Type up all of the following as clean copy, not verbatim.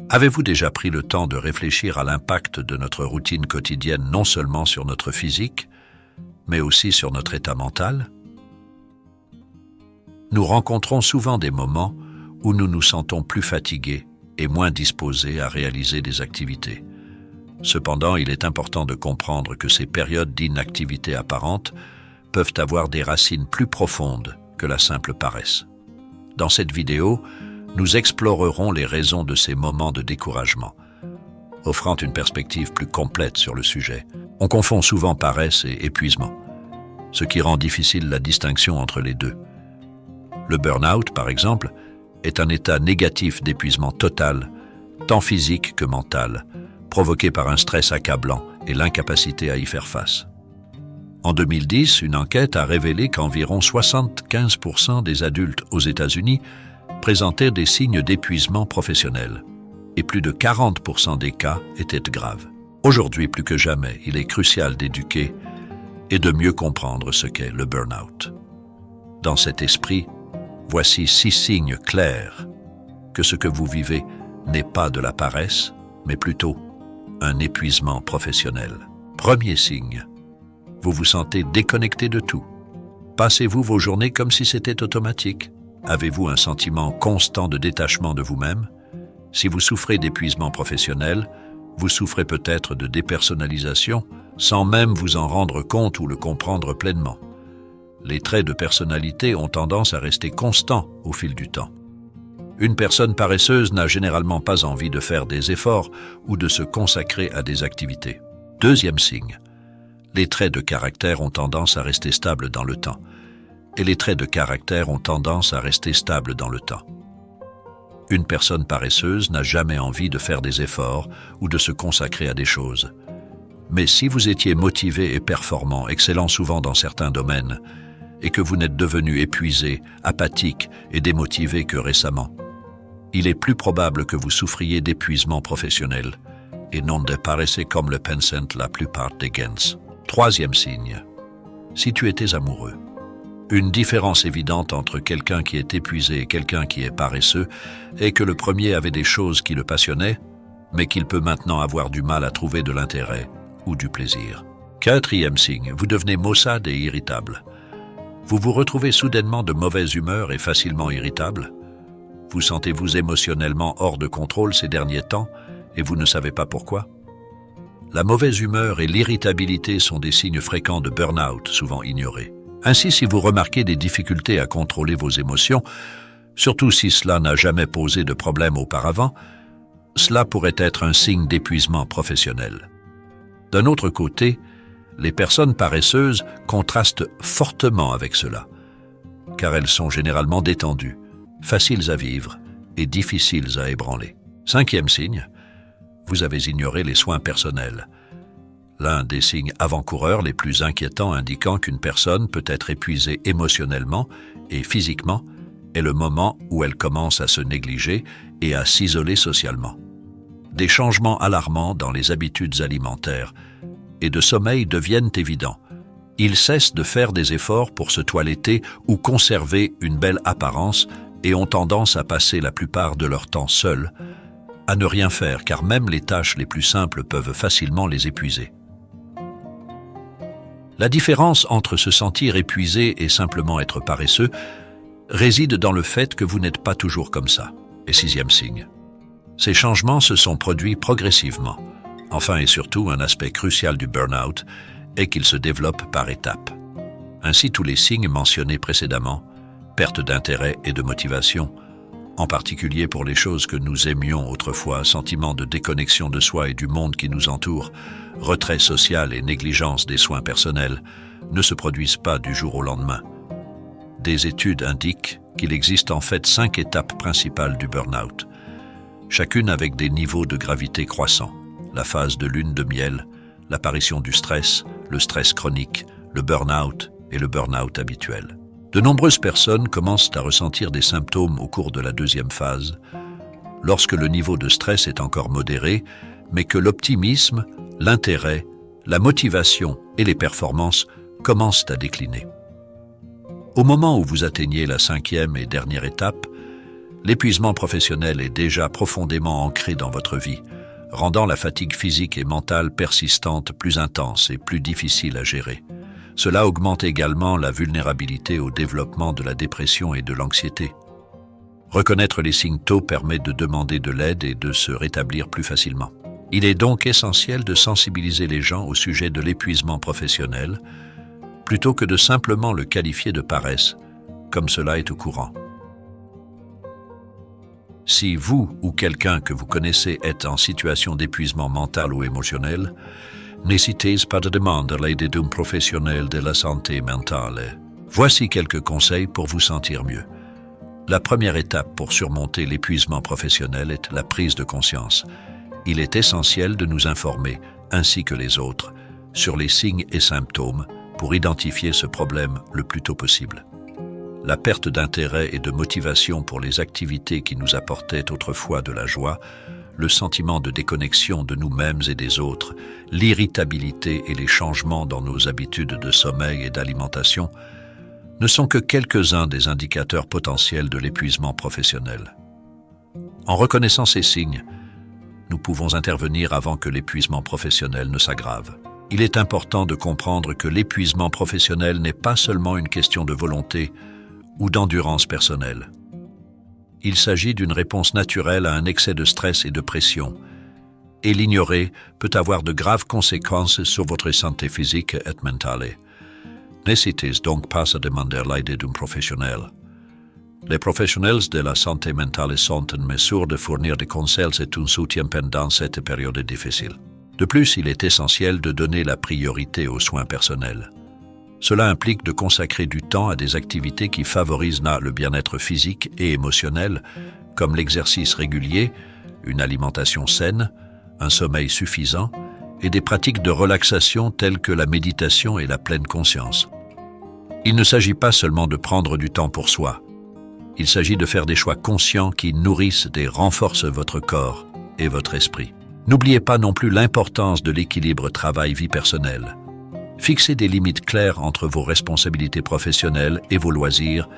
Avez-vous déjà pris le temps de réfléchir à l'impact de notre routine quotidienne non seulement sur notre physique, mais aussi sur notre état mental? Nous rencontrons souvent des moments où nous nous sentons plus fatigués et moins disposés à réaliser des activités. Cependant, il est important de comprendre que ces périodes d'inactivité apparente peuvent avoir des racines plus profondes que la simple paresse. Dans cette vidéo, nous explorerons les raisons de ces moments de découragement, offrant une perspective plus complète sur le sujet. On confond souvent paresse et épuisement, ce qui rend difficile la distinction entre les deux. Le burn-out, par exemple, est un état négatif d'épuisement total, tant physique que mental, provoqué par un stress accablant et l'incapacité à y faire face. En 2010, une enquête a révélé qu'environ 75% des adultes aux États-Unis présentaient des signes d'épuisement professionnel, et plus de 40% des cas étaient graves. Aujourd'hui, plus que jamais, il est crucial d'éduquer et de mieux comprendre ce qu'est le burn-out. Dans cet esprit, voici 6 signes clairs que ce que vous vivez n'est pas de la paresse, mais plutôt un épuisement professionnel. Premier signe, vous vous sentez déconnecté de tout. Passez-vous vos journées comme si c'était automatique? Avez-vous un sentiment constant de détachement de vous-même? Si vous souffrez d'épuisement professionnel, vous souffrez peut-être de dépersonnalisation sans même vous en rendre compte ou le comprendre pleinement. Les traits de personnalité ont tendance à rester constants au fil du temps. Une personne paresseuse n'a généralement pas envie de faire des efforts ou de se consacrer à des activités. Deuxième signe, les traits de caractère ont tendance à rester stables dans le temps. Et les traits de caractère ont tendance à rester stables dans le temps. Une personne paresseuse n'a jamais envie de faire des efforts ou de se consacrer à des choses. Mais si vous étiez motivé et performant, excellent souvent dans certains domaines, et que vous n'êtes devenu épuisé, apathique et démotivé que récemment, il est plus probable que vous souffriez d'épuisement professionnel et non de paresser comme le pensent la plupart des gens. Troisième signe, si tu étais amoureux. Une différence évidente entre quelqu'un qui est épuisé et quelqu'un qui est paresseux est que le premier avait des choses qui le passionnaient, mais qu'il peut maintenant avoir du mal à trouver de l'intérêt ou du plaisir. Quatrième signe, vous devenez maussade et irritable. Vous vous retrouvez soudainement de mauvaise humeur et facilement irritable. Vous sentez-vous émotionnellement hors de contrôle ces derniers temps et vous ne savez pas pourquoi? La mauvaise humeur et l'irritabilité sont des signes fréquents de burn-out, souvent ignorés. Ainsi, si vous remarquez des difficultés à contrôler vos émotions, surtout si cela n'a jamais posé de problème auparavant, cela pourrait être un signe d'épuisement professionnel. D'un autre côté, les personnes paresseuses contrastent fortement avec cela, car elles sont généralement détendues, faciles à vivre et difficiles à ébranler. Cinquième signe, vous avez ignoré les soins personnels. L'un des signes avant-coureurs les plus inquiétants indiquant qu'une personne peut être épuisée émotionnellement et physiquement est le moment où elle commence à se négliger et à s'isoler socialement. Des changements alarmants dans les habitudes alimentaires et de sommeil deviennent évidents. Ils cessent de faire des efforts pour se toiletter ou conserver une belle apparence et ont tendance à passer la plupart de leur temps seuls, à ne rien faire car même les tâches les plus simples peuvent facilement les épuiser. La différence entre se sentir épuisé et simplement être paresseux réside dans le fait que vous n'êtes pas toujours comme ça. Et sixième signe, ces changements se sont produits progressivement. Enfin et surtout, un aspect crucial du burn-out est qu'il se développe par étapes. Ainsi, tous les signes mentionnés précédemment, perte d'intérêt et de motivation, en particulier pour les choses que nous aimions autrefois, sentiment de déconnexion de soi et du monde qui nous entoure, retrait social et négligence des soins personnels, ne se produisent pas du jour au lendemain. Des études indiquent qu'il existe en fait 5 étapes principales du burn-out, chacune avec des niveaux de gravité croissants. La phase de lune de miel, l'apparition du stress, le stress chronique, le burn-out et le burn-out habituel. De nombreuses personnes commencent à ressentir des symptômes au cours de la deuxième phase, lorsque le niveau de stress est encore modéré, mais que l'optimisme, l'intérêt, la motivation et les performances commencent à décliner. Au moment où vous atteignez la 5e et dernière étape, L'épuisement professionnel est déjà profondément ancré dans votre vie, rendant la fatigue physique et mentale persistante plus intense et plus difficile à gérer. Cela augmente également la vulnérabilité au développement de la dépression et de l'anxiété. Reconnaître les signes tôt permet de demander de l'aide et de se rétablir plus facilement. Il est donc essentiel de sensibiliser les gens au sujet de l'épuisement professionnel, plutôt que de simplement le qualifier de paresse, comme cela est au courant. Si vous ou quelqu'un que vous connaissez est en situation d'épuisement mental ou émotionnel, n'hésitez pas à demander l'aide d'un professionnel de la santé mentale. Voici quelques conseils pour vous sentir mieux. La première étape pour surmonter l'épuisement professionnel est la prise de conscience. Il est essentiel de nous informer, ainsi que les autres, sur les signes et symptômes pour identifier ce problème le plus tôt possible. La perte d'intérêt et de motivation pour les activités qui nous apportaient autrefois de la joie, le sentiment de déconnexion de nous-mêmes et des autres, l'irritabilité et les changements dans nos habitudes de sommeil et d'alimentation ne sont que quelques-uns des indicateurs potentiels de l'épuisement professionnel. En reconnaissant ces signes, nous pouvons intervenir avant que l'épuisement professionnel ne s'aggrave. Il est important de comprendre que l'épuisement professionnel n'est pas seulement une question de volonté ou d'endurance personnelle. Il s'agit d'une réponse naturelle à un excès de stress et de pression, et l'ignorer peut avoir de graves conséquences sur votre santé physique et mentale. N'hésitez donc pas à demander l'aide d'un professionnel. Les professionnels de la santé mentale sont en mesure de fournir des conseils et un soutien pendant cette période difficile. De plus, il est essentiel de donner la priorité aux soins personnels. Cela implique de consacrer du temps à des activités qui favorisent le bien-être physique et émotionnel, comme l'exercice régulier, une alimentation saine, un sommeil suffisant et des pratiques de relaxation telles que la méditation et la pleine conscience. Il ne s'agit pas seulement de prendre du temps pour soi. Il s'agit de faire des choix conscients qui nourrissent et renforcent votre corps et votre esprit. N'oubliez pas non plus l'importance de l'équilibre travail-vie personnelle. Fixez des limites claires entre vos responsabilités professionnelles et vos loisirs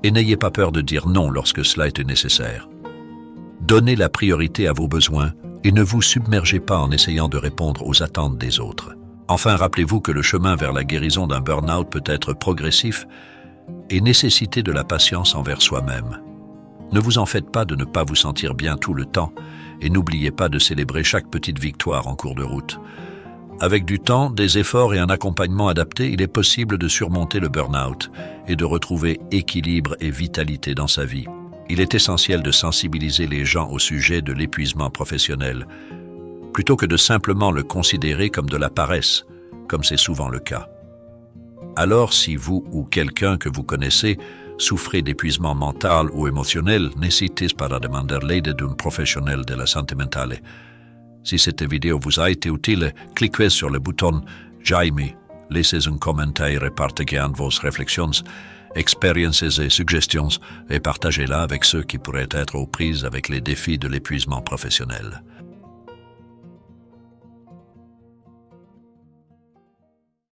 et n'ayez pas peur de dire non lorsque cela est nécessaire. Donnez la priorité à vos besoins et ne vous submergez pas en essayant de répondre aux attentes des autres. Enfin, rappelez-vous que le chemin vers la guérison d'un burn-out peut être progressif et nécessiter de la patience envers soi-même. Ne vous en faites pas de ne pas vous sentir bien tout le temps et n'oubliez pas de célébrer chaque petite victoire en cours de route. Avec du temps, des efforts et un accompagnement adapté, il est possible de surmonter le burn-out et de retrouver équilibre et vitalité dans sa vie. Il est essentiel de sensibiliser les gens au sujet de l'épuisement professionnel, plutôt que de simplement le considérer comme de la paresse, comme c'est souvent le cas. Alors, si vous ou quelqu'un que vous connaissez souffrez d'épuisement mental ou émotionnel, n'hésitez pas à demander l'aide d'un professionnel de la santé mentale. Si cette vidéo vous a été utile, cliquez sur le bouton « J'aime », laissez un commentaire et partagez vos réflexions, expériences et suggestions et partagez-la avec ceux qui pourraient être aux prises avec les défis de l'épuisement professionnel.